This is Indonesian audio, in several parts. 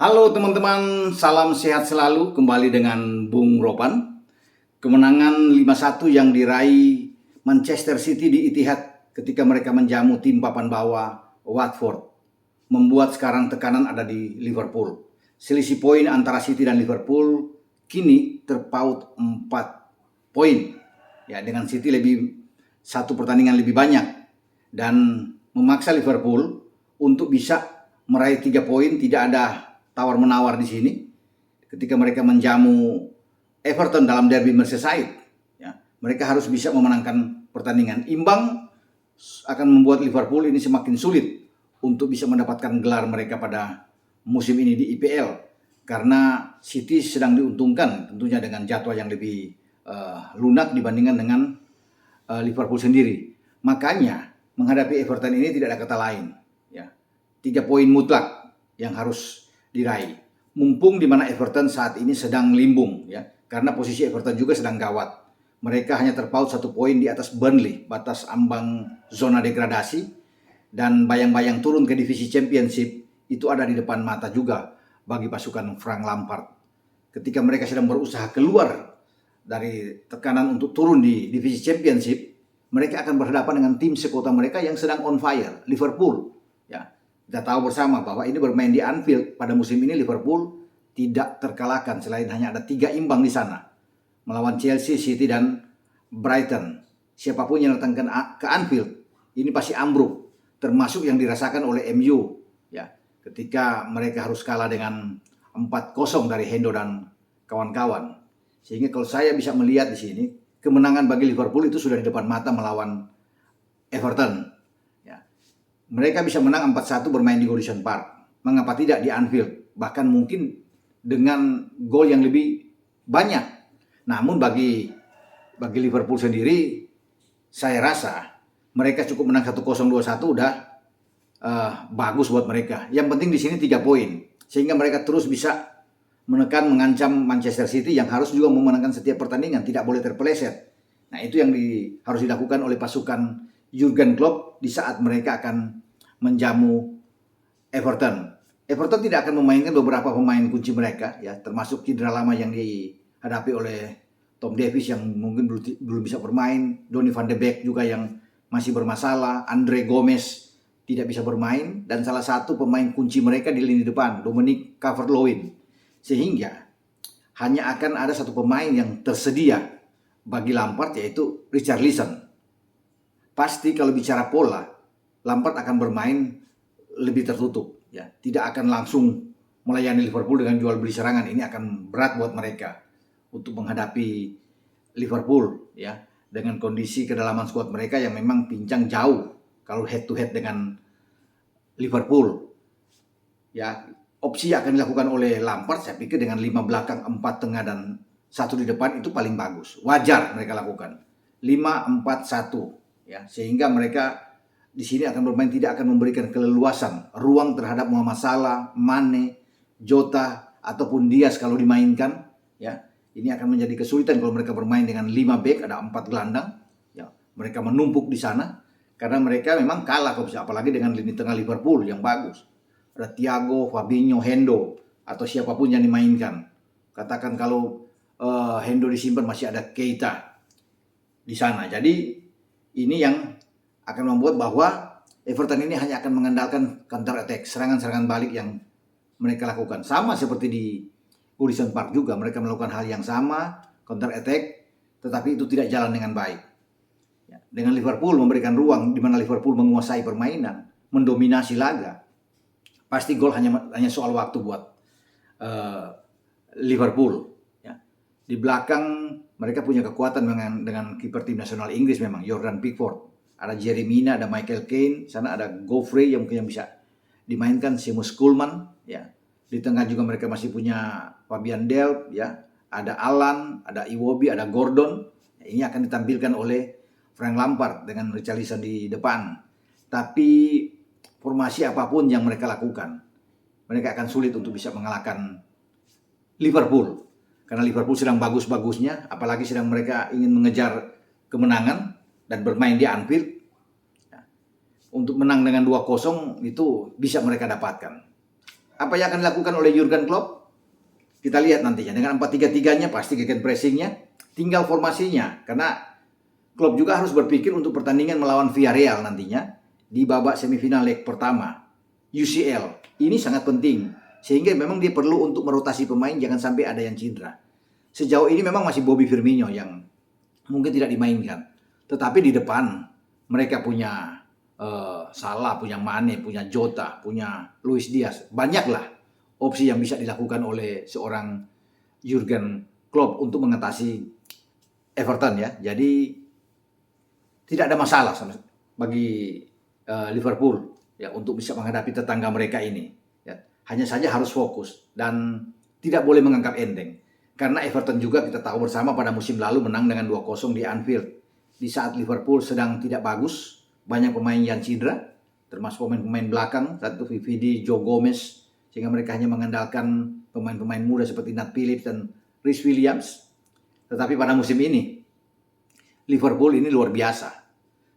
Halo teman-teman, salam sehat selalu. Kembali dengan Bung Ropan. Kemenangan 5-1 yang diraih Manchester City di Etihad ketika mereka menjamu tim papan bawah Watford membuat sekarang tekanan ada di Liverpool. Selisih poin antara City dan Liverpool kini terpaut 4 poin. Ya, dengan City satu pertandingan lebih banyak dan memaksa Liverpool untuk bisa meraih 3 poin. Tidak ada tawar-menawar di sini ketika mereka menjamu Everton dalam derby Merseyside. Ya, mereka harus bisa memenangkan pertandingan. Imbang akan membuat Liverpool ini semakin sulit untuk bisa mendapatkan gelar mereka pada musim ini di IPL, karena City sedang diuntungkan tentunya dengan jadwal yang lebih lunak dibandingkan dengan Liverpool sendiri. Makanya menghadapi Everton ini tidak ada kata lain. Ya, 3 poin mutlak yang harus diraih. Mumpung di mana Everton saat ini sedang limbung, ya, karena posisi Everton juga sedang gawat. Mereka hanya terpaut 1 poin di atas Burnley, batas ambang zona degradasi, dan bayang-bayang turun ke divisi Championship itu ada di depan mata juga bagi pasukan Frank Lampard. Ketika mereka sedang berusaha keluar dari tekanan untuk turun di divisi Championship, mereka akan berhadapan dengan tim sekota mereka yang sedang on fire, Liverpool. Ya, kita tahu bersama bahwa ini bermain di Anfield pada musim ini Liverpool tidak terkalahkan selain hanya ada 3 imbang di sana melawan Chelsea, City dan Brighton. Siapapun yang datang ke Anfield ini pasti ambruk, termasuk yang dirasakan oleh MU. Ya, ketika mereka harus kalah dengan 4-0 dari Hendo dan kawan-kawan. Sehingga kalau saya bisa melihat di sini, kemenangan bagi Liverpool itu sudah di depan mata melawan Everton. Ya. Mereka bisa menang 4-1 bermain di Goodison Park. Mengapa tidak di Anfield? Bahkan mungkin dengan gol yang lebih banyak. Namun bagi Liverpool sendiri, saya rasa mereka cukup menang 1-0, 2-1 udah bagus buat mereka. Yang penting di sini 3 poin. Sehingga mereka terus bisa menekan, mengancam Manchester City yang harus juga memenangkan setiap pertandingan, tidak boleh terpeleset. Nah, itu yang harus dilakukan oleh pasukan Jurgen Klopp di saat mereka akan menjamu Everton. Everton tidak akan memainkan beberapa pemain kunci mereka, ya, termasuk cedera lama yang dihadapi oleh Tom Davies yang mungkin belum bisa bermain, Donny van de Beek juga yang masih bermasalah, Andre Gomez tidak bisa bermain, dan salah satu pemain kunci mereka di lini depan, Dominic Calvert-Lewin. Sehingga hanya akan ada satu pemain yang tersedia bagi Lampard, yaitu Richarlison. Pasti kalau bicara pola, Lampard akan bermain lebih tertutup, ya. Tidak akan langsung melayani Liverpool dengan jual beli serangan. Ini akan berat buat mereka untuk menghadapi Liverpool, ya, dengan kondisi kedalaman skuad mereka yang memang pincang jauh kalau head to head dengan Liverpool. Ya, opsi yang akan dilakukan oleh Lampard saya pikir dengan 5 belakang, 4 tengah dan 1 di depan itu paling bagus. Wajar mereka lakukan 5-4-1, ya, sehingga mereka di sini akan bermain tidak akan memberikan keleluasan ruang terhadap Mohamed Salah, Mane, Jota ataupun Diaz kalau dimainkan, ya. Ini akan menjadi kesulitan kalau mereka bermain dengan 5 back, ada 4 gelandang, ya. Mereka menumpuk di sana karena mereka memang kalah apalagi dengan lini tengah Liverpool yang bagus. Ada Thiago, Fabinho, Hendo atau siapapun yang dimainkan. Katakan kalau Hendo disimpan masih ada Keita di sana. Jadi ini yang akan membuat bahwa Everton ini hanya akan mengandalkan counter attack, serangan-serangan balik yang mereka lakukan. Sama seperti di Goodison Park juga, mereka melakukan hal yang sama, counter attack, tetapi itu tidak jalan dengan baik. Ya, dengan Liverpool memberikan ruang di mana Liverpool menguasai permainan, mendominasi laga, pasti gol hanya soal waktu buat Liverpool. Ya. Di belakang mereka punya kekuatan dengan kiper tim nasional Inggris memang, Jordan Pickford. Ada Jerry Mina, ada Michael Keane, sana ada Godfrey yang mungkin bisa dimainkan, Seamus Coleman. Ya. Di tengah juga mereka masih punya Fabian Delph, ya. Ada Alan, ada Iwobi, ada Gordon. Ini akan ditampilkan oleh Frank Lampard dengan Richarlison di depan. Tapi formasi apapun yang mereka lakukan, mereka akan sulit untuk bisa mengalahkan Liverpool. Karena Liverpool sedang bagus-bagusnya, apalagi sedang mereka ingin mengejar kemenangan dan bermain di Anfield. Untuk menang dengan 2-0 itu bisa mereka dapatkan. Apa yang akan dilakukan oleh Jurgen Klopp? Kita lihat nantinya. Dengan 4-3-3-nya pasti gegen pressingnya. Tinggal formasinya. Karena Klopp juga harus berpikir untuk pertandingan melawan Villarreal nantinya di babak semifinal leg pertama UCL. Ini sangat penting. Sehingga memang dia perlu untuk merotasi pemain, jangan sampai ada yang cedera. Sejauh ini memang masih Bobby Firmino yang mungkin tidak dimainkan. Tetapi di depan mereka punya Salah, punya Mane, punya Jota, punya Luis Diaz. Banyaklah opsi yang bisa dilakukan oleh seorang Jurgen Klopp untuk mengatasi Everton ya. Jadi tidak ada masalah bagi Liverpool ya untuk bisa menghadapi tetangga mereka ini. Ya. Hanya saja harus fokus dan tidak boleh menganggap enteng. Karena Everton juga kita tahu bersama pada musim lalu menang dengan 2-0 di Anfield. Di saat Liverpool sedang tidak bagus, banyak pemain yang cedera, termasuk pemain-pemain belakang, satu VVD, Joe Gomez, sehingga mereka hanya mengandalkan pemain-pemain muda seperti Nat Phillips dan Rhys Williams. Tetapi pada musim ini, Liverpool ini luar biasa.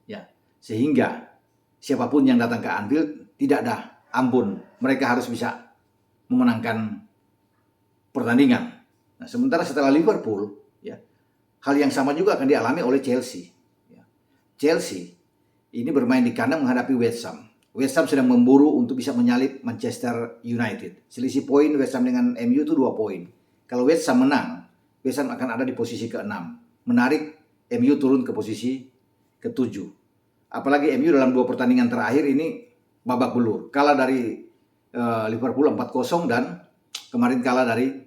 Ya, sehingga siapapun yang datang ke Anfield, tidak ada ampun. Mereka harus bisa memenangkan pertandingan. Nah, sementara setelah Liverpool, ya, hal yang sama juga akan dialami oleh Chelsea. Ya. Chelsea ini bermain di kandang menghadapi West Ham. West Ham sedang memburu untuk bisa menyalip Manchester United. Selisih poin West Ham dengan MU itu 2 poin. Kalau West Ham menang, West Ham akan ada di posisi ke-6. Menarik MU turun ke posisi ke-7. Apalagi MU dalam 2 pertandingan terakhir ini babak belur. Kalah dari Liverpool 4-0 dan kemarin kalah dari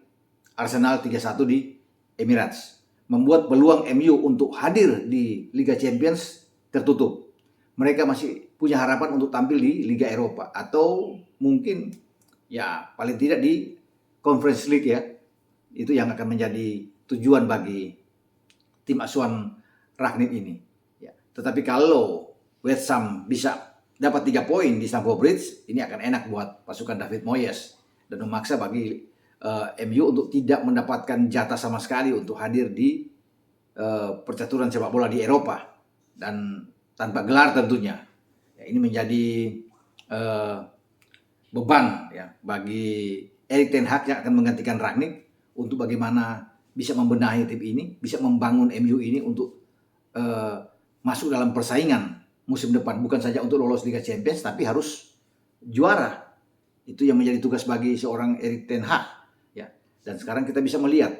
Arsenal 3-1 di Emirates. Membuat peluang MU untuk hadir di Liga Champions tertutup. Mereka masih punya harapan untuk tampil di Liga Eropa atau mungkin ya paling tidak di Conference League ya. Itu yang akan menjadi tujuan bagi tim asuhan Rangnick ini. Ya. Tetapi kalau West Ham bisa dapat 3 poin di Stamford Bridge, ini akan enak buat pasukan David Moyes dan memaksa bagi MU untuk tidak mendapatkan jatah sama sekali untuk hadir di percaturan sepak bola di Eropa dan tanpa gelar tentunya. Ya, ini menjadi beban ya bagi Erik ten Hag yang akan menggantikan Rangnick untuk bagaimana bisa membenahi tim ini, bisa membangun MU ini untuk masuk dalam persaingan musim depan, bukan saja untuk lolos Liga Champions tapi harus juara. Itu yang menjadi tugas bagi seorang Erik ten Hag ya. Dan sekarang kita bisa melihat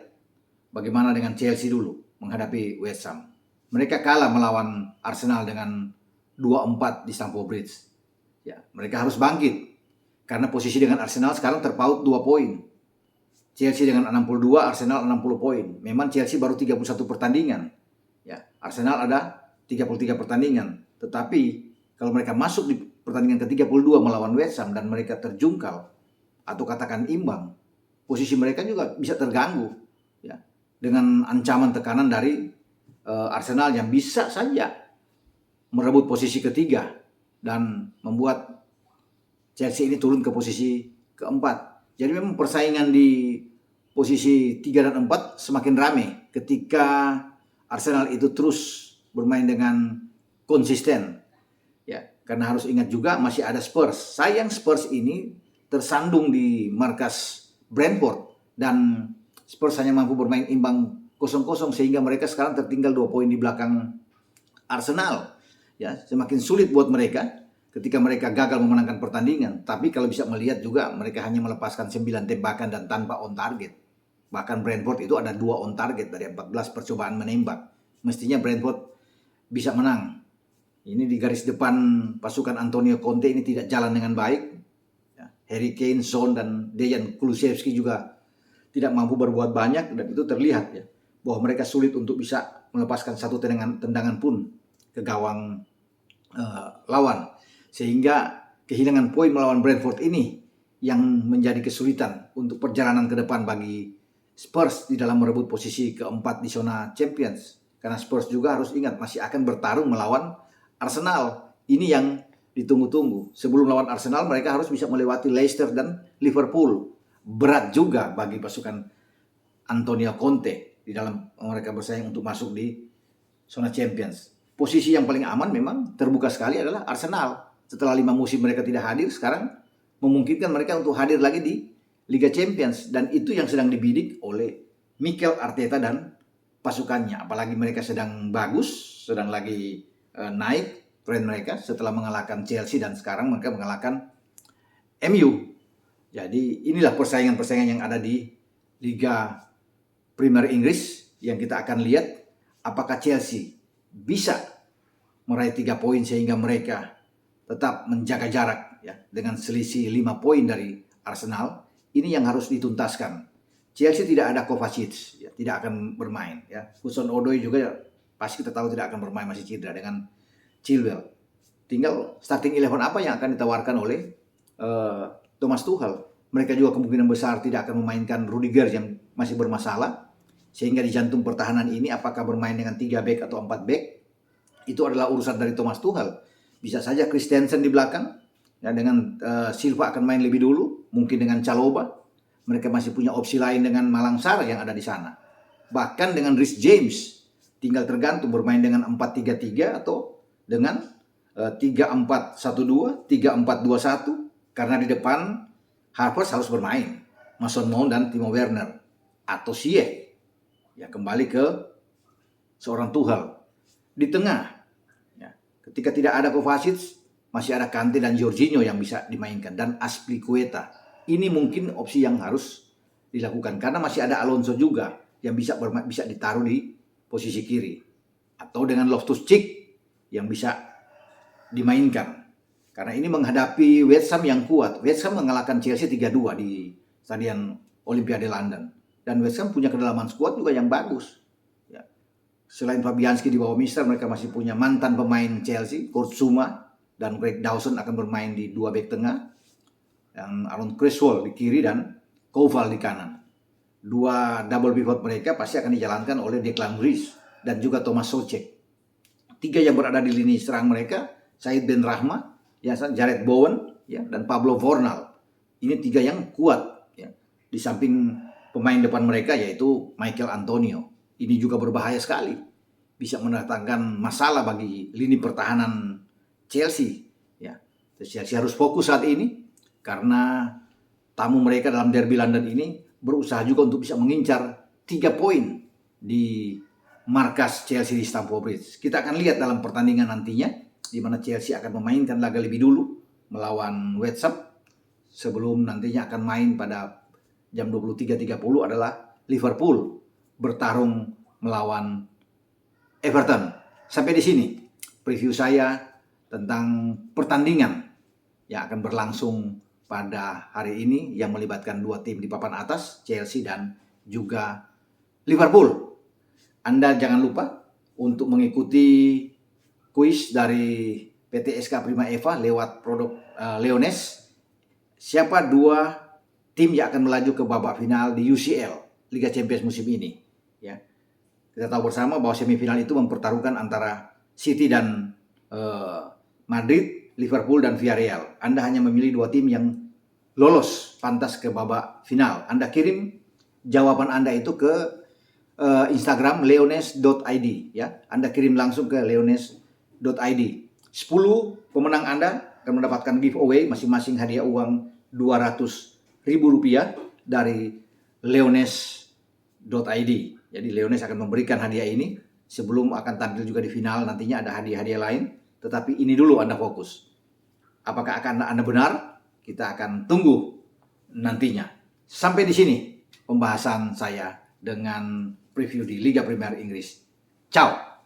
bagaimana dengan Chelsea dulu menghadapi West Ham. Mereka kalah melawan Arsenal dengan 2-4 di Stamford Bridge. Ya, mereka harus bangkit. Karena posisi dengan Arsenal sekarang terpaut 2 poin. Chelsea dengan 62, Arsenal 60 poin. Memang Chelsea baru 31 pertandingan. Ya, Arsenal ada 33 pertandingan. Tetapi kalau mereka masuk di pertandingan ke-32 melawan West Ham dan mereka terjungkal atau katakan imbang, posisi mereka juga bisa terganggu. Ya, dengan ancaman tekanan dari Arsenal yang bisa saja merebut posisi ketiga dan membuat Chelsea ini turun ke posisi keempat. Jadi memang persaingan di posisi 3 dan 4 semakin ramai ketika Arsenal itu terus bermain dengan konsisten. Ya, karena harus ingat juga masih ada Spurs. Sayang Spurs ini tersandung di markas Brentford dan Spurs hanya mampu bermain imbang 0-0 sehingga mereka sekarang tertinggal 2 poin di belakang Arsenal. Ya, semakin sulit buat mereka ketika mereka gagal memenangkan pertandingan. Tapi kalau bisa melihat juga mereka hanya melepaskan 9 tembakan dan tanpa on target. Bahkan Brentford itu ada 2 on target dari 14 percobaan menembak. Mestinya Brentford bisa menang. Ini di garis depan pasukan Antonio Conte ini tidak jalan dengan baik. Ya, Harry Kane, Son dan Dejan Kulusevski juga tidak mampu berbuat banyak dan itu terlihat ya bahwa mereka sulit untuk bisa melepaskan satu tendangan pun ke gawang lawan. Sehingga kehilangan poin melawan Brentford ini yang menjadi kesulitan untuk perjalanan ke depan bagi Spurs di dalam merebut posisi keempat di zona Champions. Karena Spurs juga harus ingat masih akan bertarung melawan Arsenal. Ini yang ditunggu-tunggu. Sebelum melawan Arsenal mereka harus bisa melewati Leicester dan Liverpool. Berat juga bagi pasukan Antonio Conte di dalam mereka bersaing untuk masuk di zona Champions. Posisi yang paling aman memang terbuka sekali adalah Arsenal. Setelah 5 musim mereka tidak hadir, sekarang memungkinkan mereka untuk hadir lagi di Liga Champions, dan itu yang sedang dibidik oleh Mikel Arteta dan pasukannya. Apalagi mereka sedang bagus, sedang lagi naik tren mereka setelah mengalahkan Chelsea dan sekarang mereka mengalahkan MU. Jadi inilah persaingan-persaingan yang ada di Liga Premier Inggris yang kita akan lihat apakah Chelsea bisa meraih 3 poin sehingga mereka tetap menjaga jarak ya dengan selisih 5 poin dari Arsenal. Ini yang harus dituntaskan. Chelsea tidak ada Kovacic, ya, tidak akan bermain. Ya. Hudson-Odoi juga pasti kita tahu tidak akan bermain, masih cedera dengan Chilwell. Tinggal starting 11 apa yang akan ditawarkan oleh Thomas Tuchel. Mereka juga kemungkinan besar tidak akan memainkan Rudiger yang masih bermasalah. Sehingga di jantung pertahanan ini apakah bermain dengan 3 back atau 4 back, itu adalah urusan dari Thomas Tuchel. Bisa saja Christensen di belakang, ya, dengan Silva akan main lebih dulu, mungkin dengan Chalobah. Mereka masih punya opsi lain dengan Malang Sarr yang ada di sana. Bahkan dengan Reece James, tinggal tergantung bermain dengan 4-3-3 atau dengan 3-4-1-2, 3-4-2-1. Karena di depan Havertz harus bermain, Mason Mount dan Timo Werner, atau Ziyech. Ya, kembali ke seorang Tuchel. Di tengah, ya, ketika tidak ada Kovacic, masih ada Kante dan Jorginho yang bisa dimainkan, dan Azpilicueta. Ini mungkin opsi yang harus dilakukan karena masih ada Alonso juga yang bisa ditaruh di posisi kiri, atau dengan Loftus-Cheek yang bisa dimainkan. Karena ini menghadapi West Ham yang kuat. West Ham mengalahkan Chelsea 3-2 di Stadion Olimpiade London, dan West Ham punya kedalaman skuad juga yang bagus. Ya. Selain Fabianski di bawah Mister, mereka masih punya mantan pemain Chelsea, Kurt Zouma dan Craig Dawson akan bermain di 2 bek tengah. Yang Aaron Cresswell di kiri dan Koval di kanan. 2 double pivot mereka pasti akan dijalankan oleh Declan Rice dan juga Thomas Soucek. 3 yang berada di lini serang mereka, Said Benrahma, ya, Jared Bowen, ya, dan Pablo Fornal. Ini 3 yang kuat, ya. Di samping pemain depan mereka yaitu Michael Antonio. Ini juga berbahaya sekali. Bisa mendatangkan masalah bagi lini pertahanan Chelsea, ya. Chelsea harus fokus saat ini karena tamu mereka dalam derby London ini berusaha juga untuk bisa mengincar 3 poin di markas Chelsea di Stamford Bridge. Kita akan lihat dalam pertandingan nantinya di mana Chelsea akan memainkan laga lebih dulu melawan West Ham sebelum nantinya akan main pada jam 23.30 adalah Liverpool bertarung melawan Everton. Sampai di sini preview saya tentang pertandingan yang akan berlangsung pada hari ini yang melibatkan 2 tim di papan atas, Chelsea dan juga Liverpool. Anda jangan lupa untuk mengikuti kuis dari PT SK Prima Eva lewat produk Leones. Siapa 2 tim yang akan melaju ke babak final di UCL Liga Champions musim ini? Ya, kita tahu bersama bahwa semifinal itu mempertaruhkan antara City dan Madrid, Liverpool dan Villarreal. Anda hanya memilih 2 tim yang lolos pantas ke babak final. Anda kirim jawaban Anda itu ke Instagram leones.id, ya. Anda kirim langsung ke leones.id. 10 pemenang Anda akan mendapatkan giveaway masing-masing hadiah uang Rp200.000 dari leones.id. Jadi Leones akan memberikan hadiah ini sebelum akan tampil juga di final. Nantinya ada hadiah-hadiah lain, tetapi ini dulu Anda fokus. Apakah akan Anda benar? Kita akan tunggu nantinya. Sampai di sini pembahasan saya dengan preview di Liga Premier Inggris. Ciao.